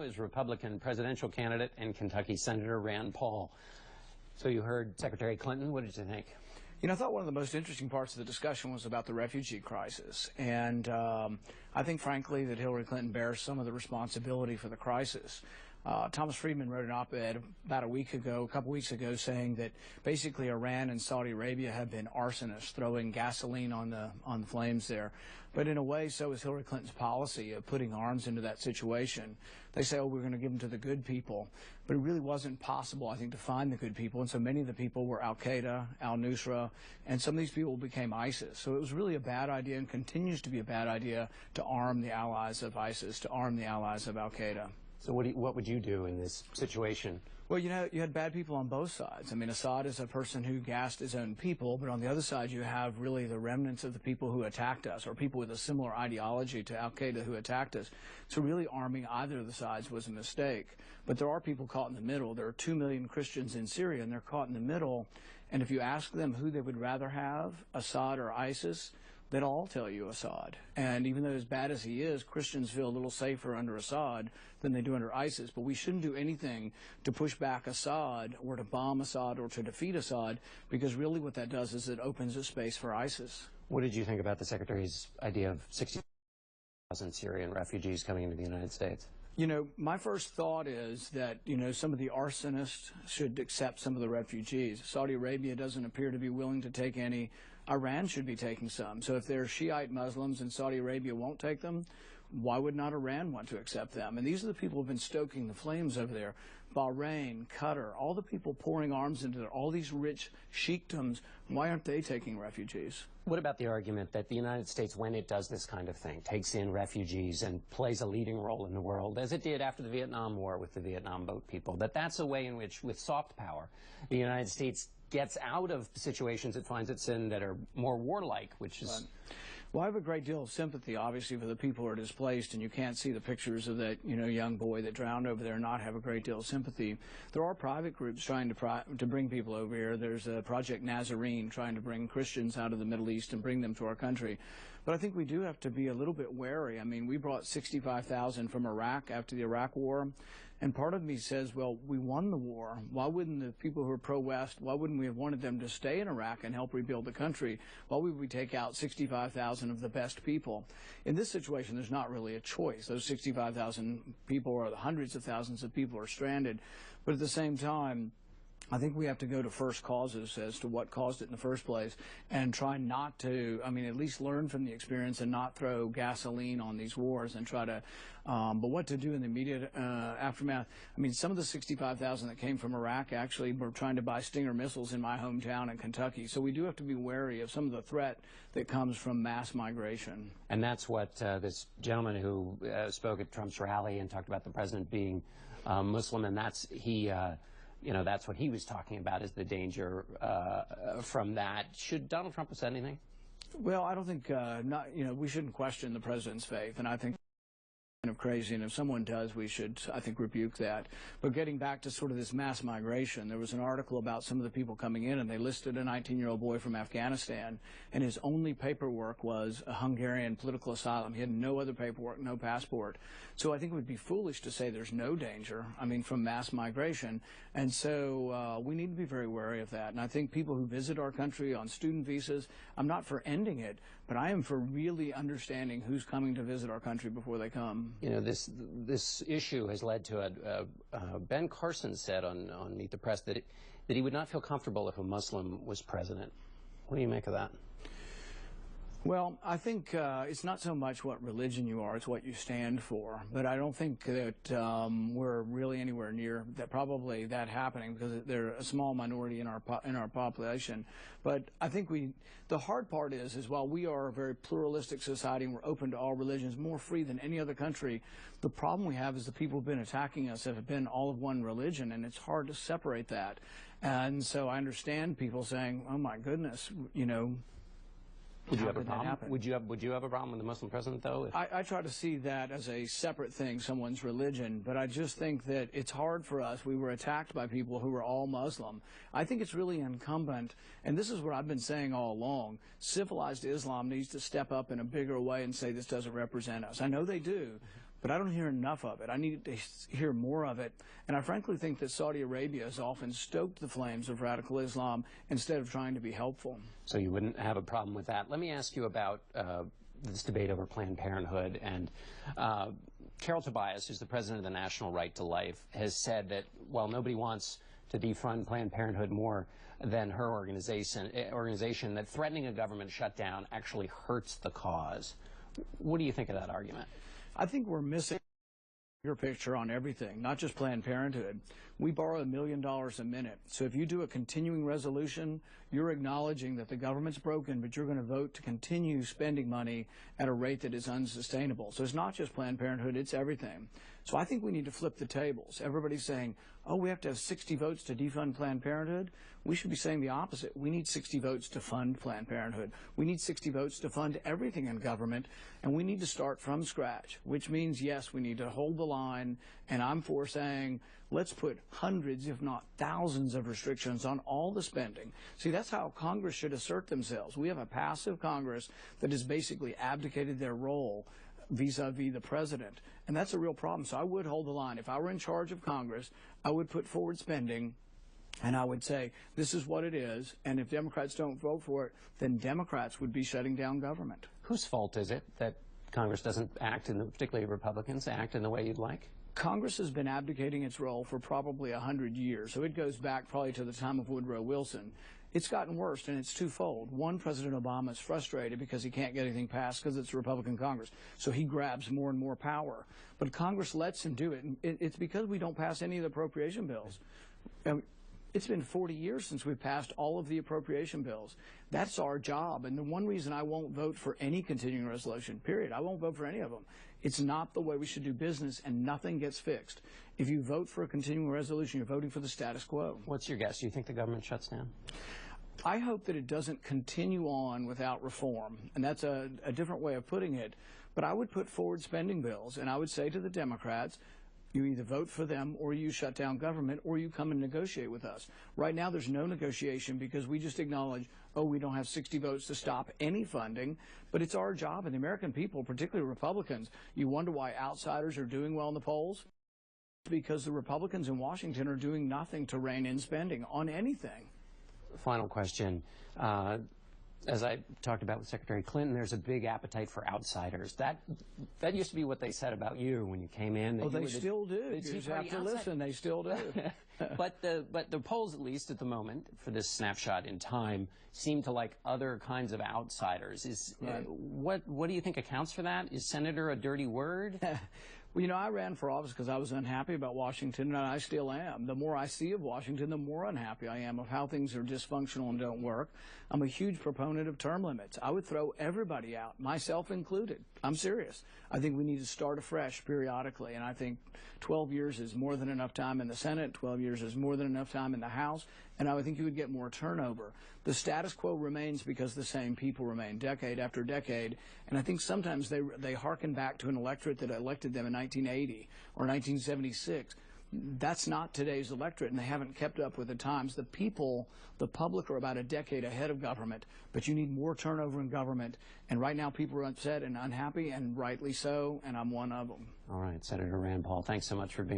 is Republican presidential candidate and Kentucky Senator Rand Paul. So you heard Secretary Clinton. What did you think? You know, I thought one of the most interesting parts of the discussion was about the refugee crisis. And I think, frankly, that Hillary Clinton bears some of the responsibility for the crisis. Thomas Friedman wrote an op-ed about a couple weeks ago, saying that basically Iran and Saudi Arabia have been arsonists, throwing gasoline on the flames there. But in a way, so is Hillary Clinton's policy of putting arms into that situation. They say, oh, we're going to give them to the good people. But it really wasn't possible, I think, to find the good people. And so many of the people were al-Qaeda, al-Nusra, and some of these people became ISIS. So it was really a bad idea and continues to be a bad idea to arm the allies of ISIS, to arm the allies of al-Qaeda. So what would you do in this situation? Well, you know, you had bad people on both sides. I mean, Assad is a person who gassed his own people, but on the other side you have really the remnants of the people who attacked us, or people with a similar ideology to al-Qaeda who attacked us. So really arming either of the sides was a mistake. But there are people caught in the middle. There are 2 million Christians in Syria, and they're caught in the middle. And if you ask them who they would rather have, Assad or ISIS, they'll all tell you Assad. And even though as bad as he is, Christians feel a little safer under Assad than they do under ISIS. But we shouldn't do anything to push back Assad or to bomb Assad or to defeat Assad, because really what that does is it opens a space for ISIS. What did you think about the Secretary's idea of 60,000 Syrian refugees coming into the United States? You know, my first thought is that, you know, some of the arsonists should accept some of the refugees. Saudi Arabia doesn't appear to be willing to take any. Iran should be taking some. So if they're Shiite Muslims and Saudi Arabia won't take them, why would not Iran want to accept them? And these are the people who have been stoking the flames over there. Bahrain, Qatar, all the people pouring arms into there, all these rich sheikdoms, why aren't they taking refugees? What about the argument that the United States, when it does this kind of thing, takes in refugees and plays a leading role in the world, as it did after the Vietnam War with the Vietnam boat people, that's a way in which, with soft power, the United States gets out of situations it finds it's in that are more warlike, which is... Well, I have a great deal of sympathy, obviously, for the people who are displaced, and you can't see the pictures of that, you know, young boy that drowned over there and not have a great deal of sympathy. There are private groups trying to bring people over here. There's a Project Nazarene trying to bring Christians out of the Middle East and bring them to our country. But I think we do have to be a little bit wary. I mean, we brought 65,000 from Iraq after the Iraq War. And part of me says, well, we won the war. Why wouldn't the people who are pro-West, why wouldn't we have wanted them to stay in Iraq and help rebuild the country? Why would we take out 65,000 of the best people? In this situation, there's not really a choice. Those 65,000 people, or the hundreds of thousands of people, are stranded. But at the same time, I think we have to go to first causes as to what caused it in the first place and try not to, I mean, at least learn from the experience and not throw gasoline on these wars and try to, but what to do in the immediate aftermath. I mean, some of the 65,000 that came from Iraq actually were trying to buy Stinger missiles in my hometown in Kentucky. So we do have to be wary of some of the threat that comes from mass migration. And that's what this gentleman who spoke at Trump's rally and talked about the president being Muslim, and you know, that's what he was talking about, is the danger from that. Should Donald Trump have said anything? Well, I don't think, you know, we shouldn't question the president's faith, and I think kind of crazy, and if someone does, we should, I think, rebuke that. But getting back to sort of this mass migration, there was an article about some of the people coming in, and they listed a 19-year-old boy from Afghanistan, and his only paperwork was a Hungarian political asylum. He had no other paperwork, no passport. So I think it would be foolish to say there's no danger, I mean, from mass migration. And so we need to be very wary of that. And I think people who visit our country on student visas, I'm not for ending it, but I am for really understanding who's coming to visit our country before they come. You know, this issue has led to Ben Carson said on Meet the Press that he would not feel comfortable if a Muslim was president. What do you make of that? Well, I think it's not so much what religion you are, it's what you stand for. But I don't think that we're really anywhere near probably that happening, because they're a small minority in our population. But I think the hard part is while we are a very pluralistic society and we're open to all religions, more free than any other country, the problem we have is the people who've been attacking us have been all of one religion, and it's hard to separate that. And so I understand people saying, oh my goodness, you know, would you have a problem? Would you have a problem with the Muslim president, though? I try to see that as a separate thing, someone's religion, but I just think that it's hard for us. We were attacked by people who were all Muslim. I think it's really incumbent, and this is what I've been saying all along, civilized Islam needs to step up in a bigger way and say this doesn't represent us. I know they do, but I don't hear enough of it. I need to hear more of it. And I frankly think that Saudi Arabia has often stoked the flames of radical Islam instead of trying to be helpful. So you wouldn't have a problem with that. Let me ask you about this debate over Planned Parenthood. And Carol Tobias, who's the president of the National Right to Life, has said that while nobody wants to defund Planned Parenthood more than her organization, that threatening a government shutdown actually hurts the cause. What do you think of that argument? I think we're missing your picture on everything, not just Planned Parenthood. We borrow $1 million a minute. So if you do a continuing resolution, you're acknowledging that the government's broken, but you're going to vote to continue spending money at a rate that is unsustainable. So it's not just Planned Parenthood, it's everything. So I think we need to flip the tables. Everybody's saying, oh, we have to have 60 votes to defund Planned Parenthood. We should be saying the opposite. We need 60 votes to fund Planned Parenthood. We need 60 votes to fund everything in government, and we need to start from scratch, which means, yes, we need to hold the line, and I'm for saying, let's put hundreds, if not thousands, of restrictions on all the spending. See, that's how Congress should assert themselves. We have a passive Congress that has basically abdicated their role vis-a-vis the president, and that's a real problem. So I would hold the line. If I were in charge of Congress, I would put forward spending, and I would say, this is what it is, and if Democrats don't vote for it, then Democrats would be shutting down government. Whose fault is it that Congress doesn't act, particularly Republicans, act in the way you'd like? Congress has been abdicating its role for probably 100 years, so it goes back probably to the time of Woodrow Wilson. It's gotten worse, and it's twofold. One, President Obama is frustrated because he can't get anything passed because it's a Republican Congress, so he grabs more and more power. But Congress lets him do it, and it's because we don't pass any of the appropriation bills. It's been 40 years since we've passed all of the appropriation bills. That's our job, and the one reason I won't vote for any continuing resolution, period, I won't vote for any of them. It's not the way we should do business, and nothing gets fixed. If you vote for a continuing resolution, you're voting for the status quo. What's your guess? Do you think the government shuts down? I hope that it doesn't continue on without reform, and that's a different way of putting it. But I would put forward spending bills, and I would say to the Democrats, you either vote for them or you shut down government or you come and negotiate with us. Right now there's no negotiation because we just acknowledge, oh, we don't have 60 votes to stop any funding, but it's our job, and the American people, particularly Republicans, you wonder why outsiders are doing well in the polls? Because the Republicans in Washington are doing nothing to rein in spending on anything. Final question. As I talked about with Secretary Clinton, there's a big appetite for outsiders. That used to be what they said about you when you came in. Oh, they still do. You just have to listen. They still do. But the polls, at least at the moment, for this snapshot in time, seem to like other kinds of outsiders. Right. What do you think accounts for that? Is senator a dirty word? Well, you know, I ran for office because I was unhappy about Washington, and I still am. The more I see of Washington, the more unhappy I am of how things are dysfunctional and don't work. I'm a huge proponent of term limits. I would throw everybody out, myself included. I'm serious. I think we need to start afresh periodically, and I think 12 years is more than enough time in the Senate, 12 years is more than enough time in the House, and I would think you would get more turnover. The status quo remains because the same people remain decade after decade, and I think sometimes they hearken back to an electorate that elected them in 1980 or 1976. That's not today's electorate, and they haven't kept up with the times. The people, the public, are about a decade ahead of government, but you need more turnover in government, and right now people are upset and unhappy, and rightly so, and I'm one of them. All right, Senator Rand Paul, thanks so much for being